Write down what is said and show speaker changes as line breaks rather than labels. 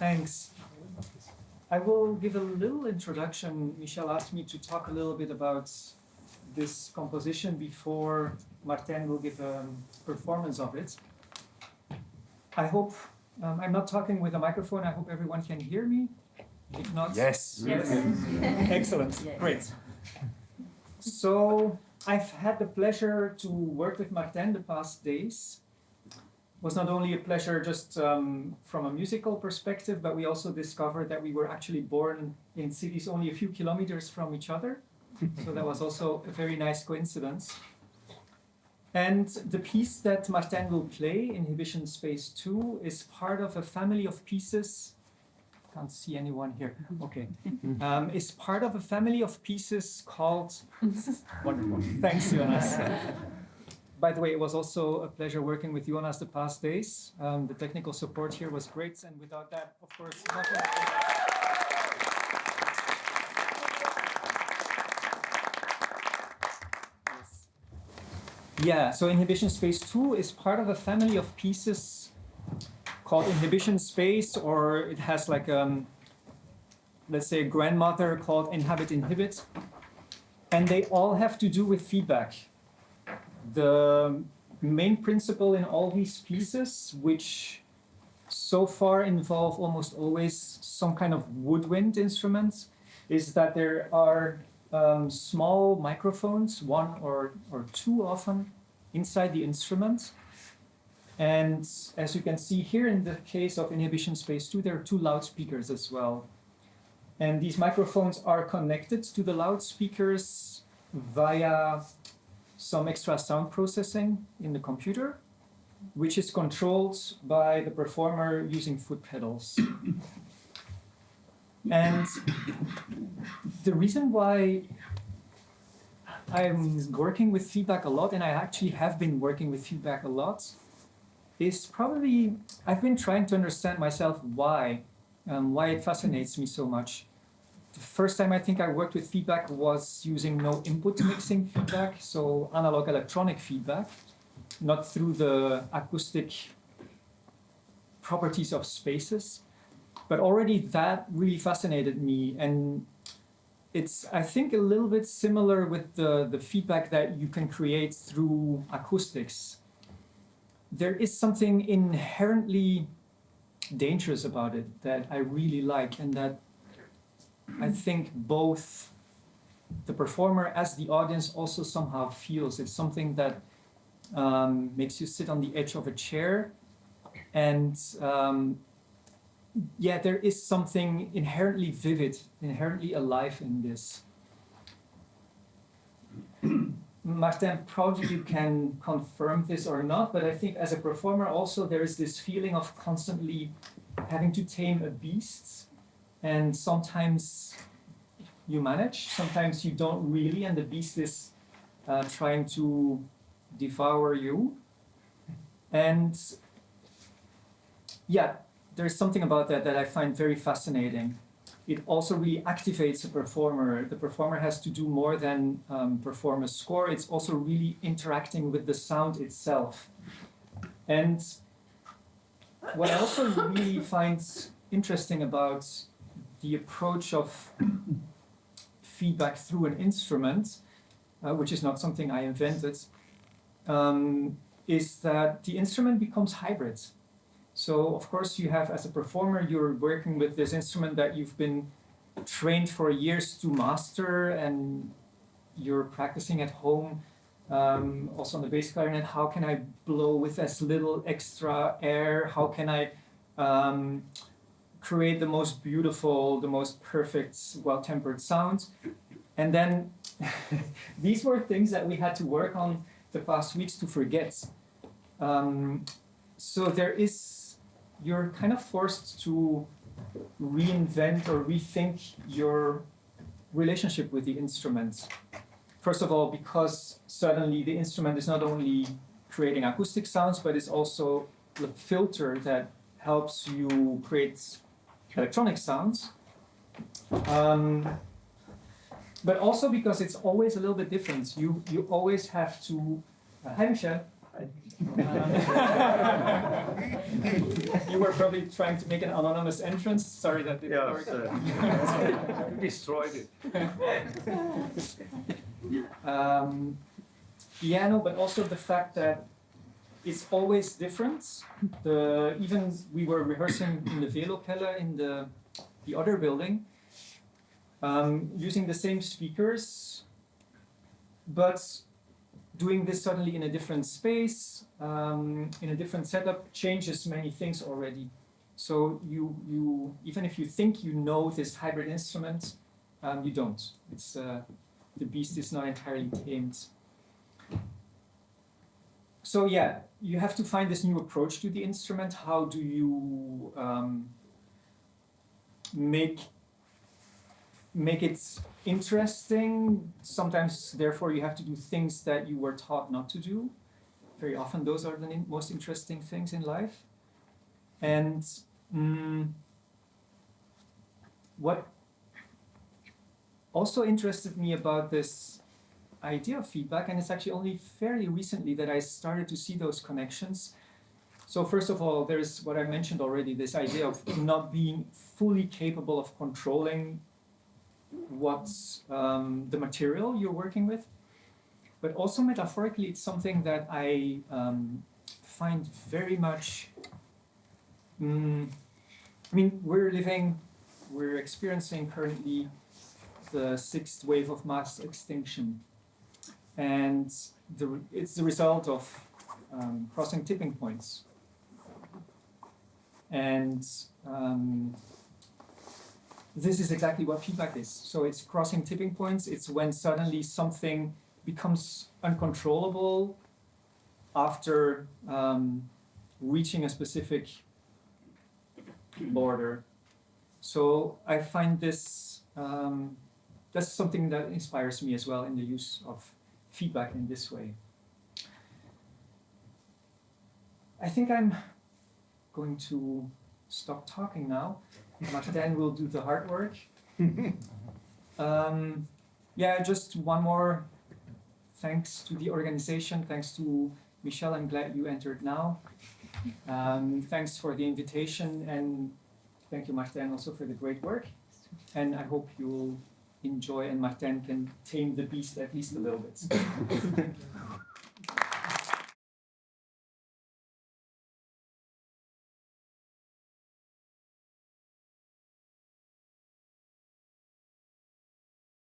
Thanks. I will give a little introduction. Michel asked me to talk a little bit about this composition before Martin will give a performance of it. I hope I'm not talking with a microphone. I hope everyone can hear me. If not,
yes.
Excellent,
Yes.
Great. So I've had the pleasure to work with Martin the past days. It was not only a pleasure just from a musical perspective, but we also discovered that we were actually born in cities only a few kilometers from each other. So that was also a very nice coincidence. And the piece that Martin will play, Inhibition Space 2, is part of a family of pieces. Can't see anyone here. Okay. Is part of a family of pieces called... Wonderful. Thanks, Jonas. By the way, it was also a pleasure working with Jonas the past days. The technical support here was great, and without that, of course, nothing. Yes. Yeah, so Inhibition Space 2 is part of a family of pieces called Inhibition Space, or it has like, let's say, a grandmother called Inhibit. And they all have to do with feedback. The main principle in all these pieces, which so far involve almost always some kind of woodwind instruments, is that there are small microphones, one or two often, inside the instrument. And as you can see here in the case of Inhibition Space 2, there are two loudspeakers as well. And these microphones are connected to the loudspeakers via some extra sound processing in the computer, which is controlled by the performer using foot pedals. And the reason why I'm working with feedback a lot, and I actually have been working with feedback a lot, is probably I've been trying to understand myself why it fascinates me so much. The first time I think I worked with feedback was using no input mixing feedback, so analog electronic feedback, not through the acoustic properties of spaces. But already that really fascinated me, and it's, I think, a little bit similar with the feedback that you can create through acoustics. There is something inherently dangerous about it that I really like, and that I think both the performer as the audience also somehow feels. It's something that makes you sit on the edge of a chair, and yeah, there is something inherently vivid, inherently alive in this. Martin, probably you can confirm this or not, but I think as a performer also there is this feeling of constantly having to tame a beast, and sometimes you manage, sometimes you don't really, and the beast is trying to devour you. And yeah, there's something about that I find very fascinating. It also really activates a performer. The performer has to do more than perform a score. It's also really interacting with the sound itself. And what I also really find interesting about the approach of feedback through an instrument, which is not something I invented, is that the instrument becomes hybrid. So, of course, you have, as a performer, you're working with this instrument that you've been trained for years to master, and you're practicing at home, also on the bass clarinet. How can I blow with as little extra air? How can I create the most beautiful, the most perfect, well-tempered sound? And then these were things that we had to work on the past weeks to forget. So you're kind of forced to reinvent or rethink your relationship with the instrument. First of all, because suddenly the instrument is not only creating acoustic sounds, but it's also the filter that helps you create electronic sounds. But also because it's always a little bit different. You always have to... Hi, Michel. You were probably trying to make an anonymous entrance. Sorry that didn't work.
Destroyed it.
Yeah, no, but also the fact that it's always different. Even we were rehearsing in the Velokeller in the other building, using the same speakers, but doing this suddenly in a different space, in a different setup, changes many things already. So you even if you think you know this hybrid instrument, you don't. It's the beast is not entirely tamed. So yeah, you have to find this new approach to the instrument. How do you make it interesting? Sometimes, therefore, you have to do things that you were taught not to do. Very often, those are the most interesting things in life. And what also interested me about this idea of feedback, and it's actually only fairly recently that I started to see those connections. So first of all, there's what I mentioned already, this idea of not being fully capable of controlling what's the material you're working with. But also metaphorically, it's something that I find very much, I mean, we're experiencing currently the 6th wave of mass extinction. And it's the result of crossing tipping points. And this is exactly what feedback is. So it's crossing tipping points. It's when suddenly something becomes uncontrollable after reaching a specific border. So I find this, that's something that inspires me as well in the use of feedback in this way. I think I'm going to stop talking now. Martin will do the hard work. Yeah, just one more thanks to the organization. Thanks to Michelle, I'm glad you entered now. Thanks for the invitation, and thank you, Martin, also for the great work. And I hope you'll enjoy and Martin can tame the beast at least a little bit.